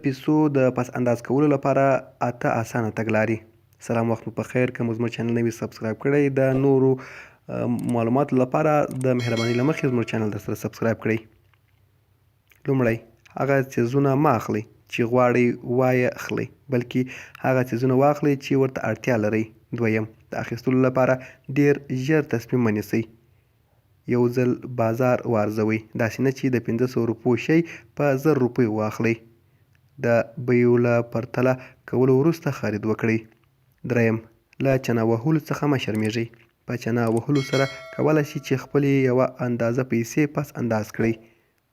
پیسو د پس انداز کولو لپاره 8 اسانه تګلارې. سلام، وخت مو پخیر. که مو زموږ چینل نه وي سبسکرایب کړی، د نورو معلوماتو لپاره د مهربانۍ له مخې زموږ چینل درسره سبسکرایب کړئ. لومړی هغه څیزونه مه اخلئ چې غواړئ وایې اخلئ، بلکې هغه څیزونه واخلئ چې ورته اړتیا لرئ. دویم، د اخیستلو لپاره ډیر ژر تصمیم مه نیسئ. یو ځل بازار وارزوئ، داسې نه چې د 500 روپو شی په 1000 روپیو واخلئ. د بیو له پرتله کولو وروسته خرید وکړئ. دریم، له چنه وهلو څخه مه شرمیږئ. په چنه وهلو سره کولی شئ چې خپلې یوه اندازه پیسې پس انداز کړئ.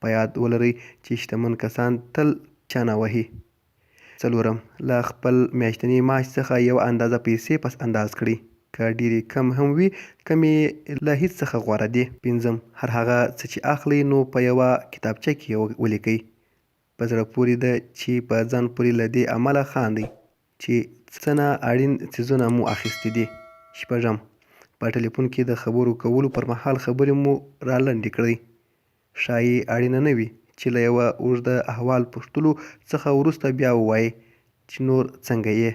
په یاد ولرئ چې شتمن کسان تل چنه وهي. څلورم، له خپل میاشتني معاش څخه یوه اندازه پیسې پس انداز کړئ. که ډېرې کم هم وي، کمې له هیڅ څخه غوره دي. پنځم، هر هغه څه چې اخلئ نو په یوه کتابچه کې ولیکئ. په زړه پورې ده چې په ځان پورې له دې امله خاندئ چې څه اړین څیزونه مو اخیستي دي. شپږم، په ټلیفون کې د خبرو کولو پر مهال خبرې مو را لنډې کړئ. ښایي اړینه نه وي چې له یوه اوږده احوال پوښتلو څخه وروسته بیا ووایئ چې نور څنګه یې.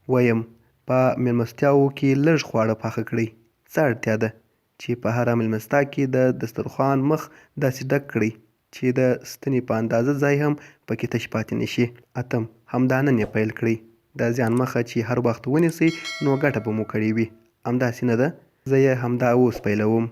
اویم، په میلمستیاوو کې لږ خواړه پاخه کړئ. څه اړتیا ده چې په هره میلمستیا کې د دسترخوان مخ داسې ډک کړئ چې د ستنې په اندازه ځای هم پکې تش پاتې نه شي. اتم، همدا نن یې پیل کړئ. د زیان مخه چې هر وخت ونیسئ نو ګټه به مو کړې وي. همداسې نه ده؟ زه یې همدا اوس پیلوم.